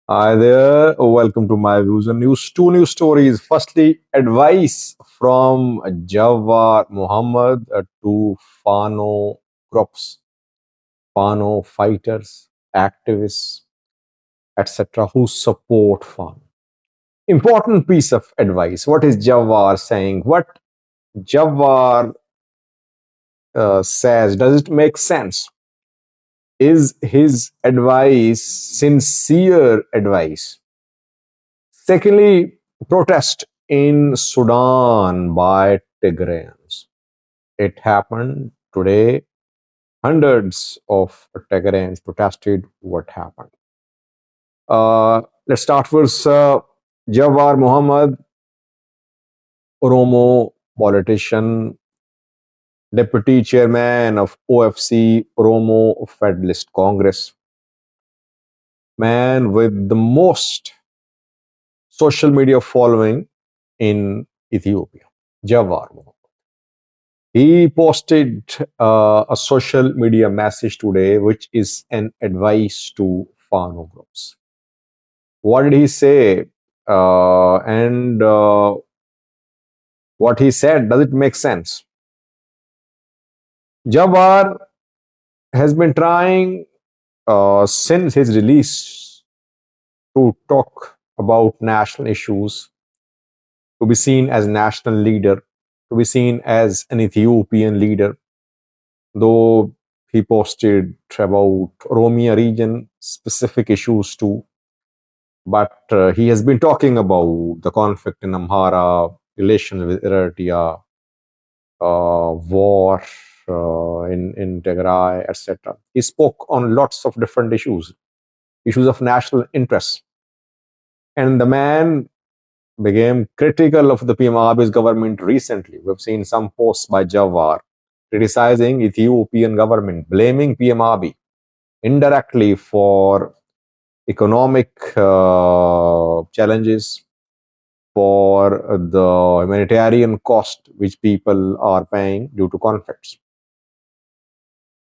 Hi there, welcome to my views and news. Two news stories. Firstly, advice from Jawar Muhammad to Fano groups, Fano fighters, activists, etc., who support Fano. Important piece of advice. What is Jawar saying? What Jawar says, does it make sense? Is his advice sincere advice? Secondly, protest in Sudan by Tigrayans. It happened today. Hundreds of Tigrayans protested. What happened? Let's start with Jawar Muhammad, Oromo politician, deputy chairman of OFC, Oromo Federalist Congress, man with the most social media following in Ethiopia, Jawar Muhammad. He posted a social media message today, which is an advice to Fano groups. What did he say? And what he said, does it make sense? Jawar has been trying since his release to talk about national issues, to be seen as national leader, to be seen as an Ethiopian leader, though he posted about Oromia region specific issues too. But he has been talking about the conflict in Amhara, relations with Eritrea, war in Tigray, etc. He spoke on lots of different issues, issues of national interest. And the man became critical of the PM Abiy's government recently. We've seen some posts by Jawar criticizing Ethiopian government, blaming PM Abiy indirectly for economic challenges, for the humanitarian cost which people are paying due to conflicts.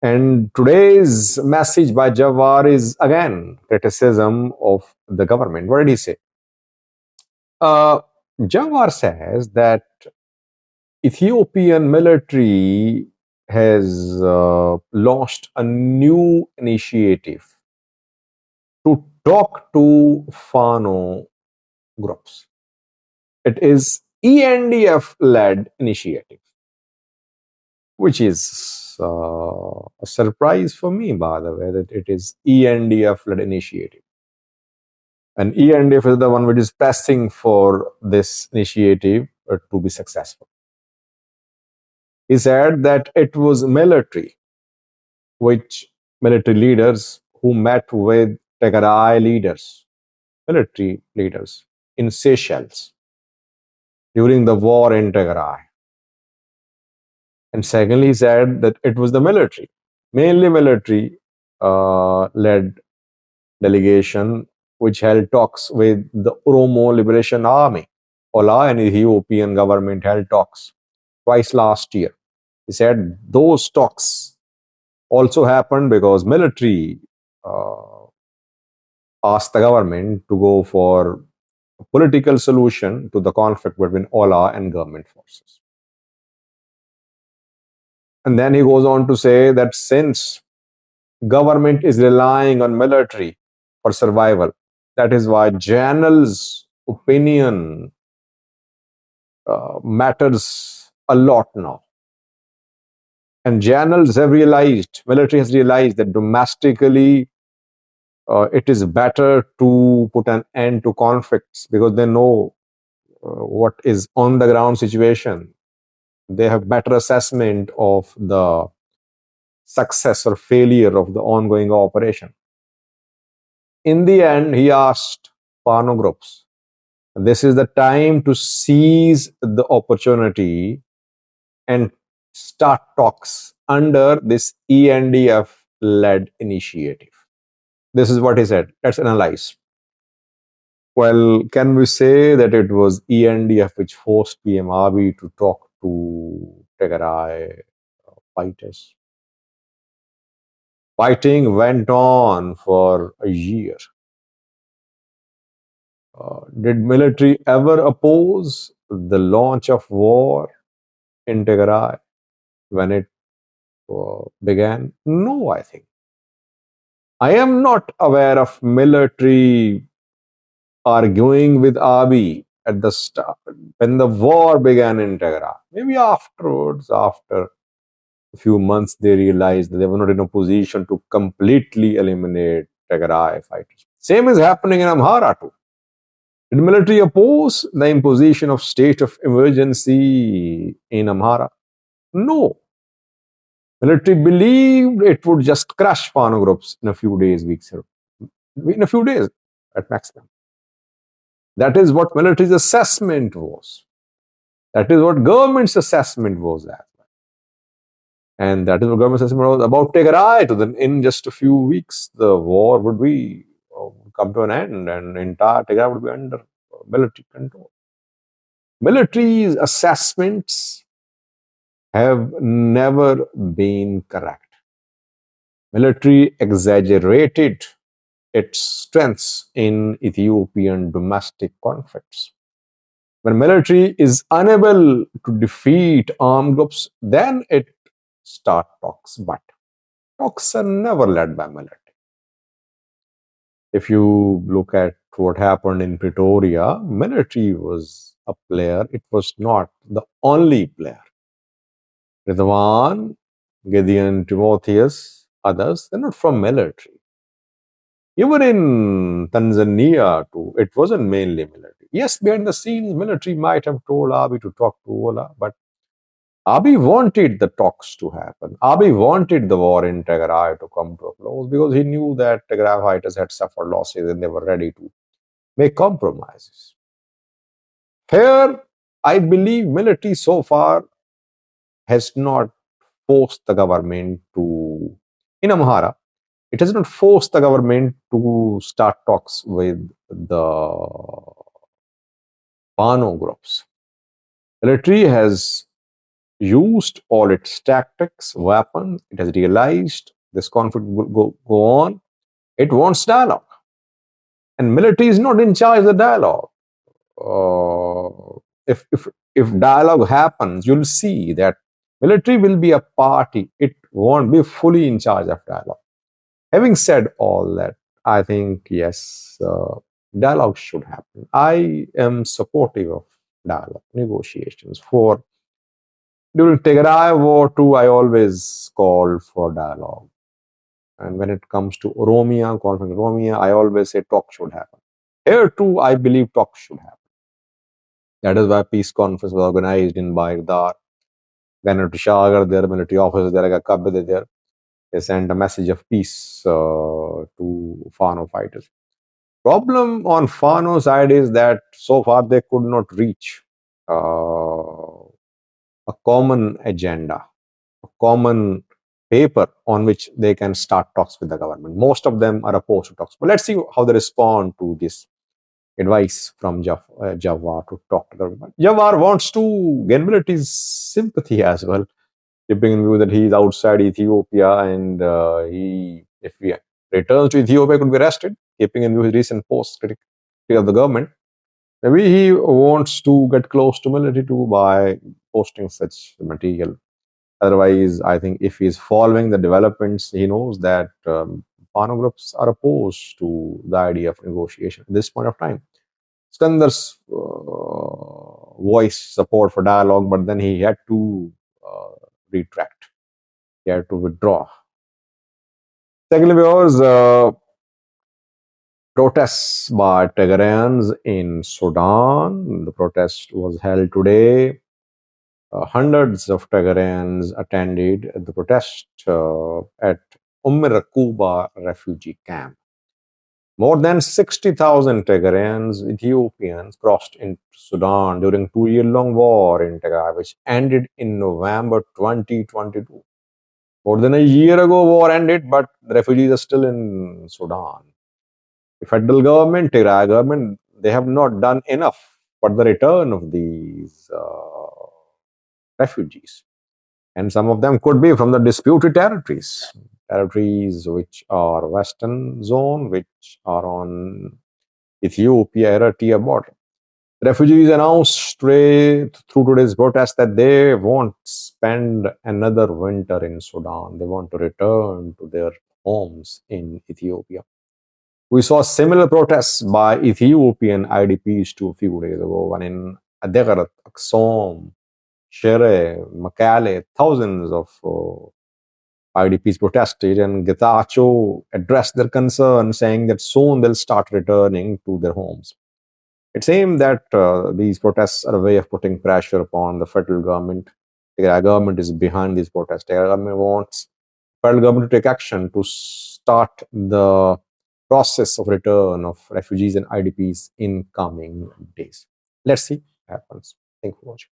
And today's message by Jawar is again criticism of the government. What did he say? Uh, Jawar says that Ethiopian military has launched a new initiative to talk to Fano groups. It is ENDF led initiative, which is a surprise for me, by the way, that it is ENDF led initiative. And ENDF is the one which is pressing for this initiative to be successful. He said that it was military, which military leaders who met with Tigray leaders, military leaders in Seychelles during the war in Tigray. And secondly, he said that it was the military, mainly military led delegation, which held talks with the Oromo Liberation Army. Ola and Ethiopian government held talks twice last year. He said those talks also happened because military uh, asked the government to go for a political solution to the conflict between Ola and government forces. And then he goes on to say that since government is relying on military for survival, that is why general's opinion matters a lot now. And generals have realized, military has realized that domestically it is better to put an end to conflicts because they know what is on the ground situation. They have better assessment of the success or failure of the ongoing operation. In the end, he asked Fano groups, this is the time to seize the opportunity and start talks under this ENDF led initiative. This is what he said. Let's analyze. Well, can we say that it was ENDF which forced PM Abiy to talk to Tigray fighters? Fighting went on for a year. Did military ever oppose the launch of war in Tigray when it began? No, I think. I am not aware of military arguing with Abiy at the start when the war began in Tigray. Maybe afterwards, after a few months, they realized that they were not in a position to completely eliminate Tigray fighters. Same is happening in Amhara too. Did military oppose the imposition of state of emergency in Amhara? No. Military believed it would just crush Fano groups in a few days, weeks, in a few days at maximum. That is what military's assessment was. That is what government's assessment was at. And that is what government's assessment was about Tigray. To then, in just a few weeks, the war would be come to an end, and entire Tigray would be under military control. Military's assessments have never been correct. Military exaggerated its strengths in Ethiopian domestic conflicts. When military is unable to defeat armed groups, then it start talks. But talks are never led by military. If you look at what happened in Pretoria, military was a player. It was not the only player. Ridwan, Gideon, Timotheus, others, they're not from military. Even in Tanzania too, it wasn't mainly military. Yes, behind the scenes, military might have told Abiy to talk to Ola, but Abiy wanted the talks to happen. Abiy wanted the war in Tigray to come to a close because he knew that Tigray fighters had suffered losses and they were ready to make compromises. Here, I believe military so far has not forced the government to, in Amhara, it has not forced the government to start talks with the Fano groups. Military has used all its tactics, weapons. It has realized this conflict will go on. It wants dialogue. And military is not in charge of the dialogue. If dialogue happens, you'll see that military will be a party. It won't be fully in charge of dialogue. Having said all that, I think, yes, dialogue should happen. I am supportive of dialogue, negotiations. During Tigray War too, I always called for dialogue. And when it comes to Oromia, conflict in Oromia, I always say talk should happen. Here too, I believe talk should happen. That is why peace conference was organized in Baghdad. General Tishagar, their military officers, there. They sent a message of peace to Fano fighters. Problem on Fano side is that so far they could not reach a common agenda, a common paper on which they can start talks with the government. Most of them are opposed to talks. But let's see how they respond to this advice from Jawar to talk to the government. Jawar wants to gain military's sympathy as well, keeping in view that he is outside Ethiopia and if he returns to Ethiopia, could be arrested, keeping in view his recent post critic of the government. Maybe he wants to get close to military too by posting such material. Otherwise, I think if he's following the developments, he knows that Fano groups are opposed to the idea of negotiation at this point of time. Skandar's voice support for dialogue, but then he had to retract. He had to withdraw. Secondly, viewers, protests by Tigrayans in Sudan. The protest was held today. Hundreds of Tigrayans attended the protest at Rakuba refugee camp. More than 60,000 Tigrayans, Ethiopians, crossed into Sudan during 2-year-long war in Tigray, which ended in November 2022. More than a year ago, war ended, but the refugees are still in Sudan. The federal government, Tigray government, they have not done enough for the return of these refugees. And some of them could be from the disputed territories which are Western zone, which are on Ethiopia Eritrea border. Refugees announced today through today's protest that they won't spend another winter in Sudan. They want to return to their homes in Ethiopia. We saw similar protests by Ethiopian IDPs too a few days ago, one in Adegarat, Aksom, Shere, Makale. Thousands of IDPs protested, and Getachew addressed their concern, saying that soon they'll start returning to their homes. It seems that these protests are a way of putting pressure upon the federal government. The government is behind these protests. The government wants federal government to take action to start the process of return of refugees and IDPs in coming days. Let's see what happens. Thank you for watching.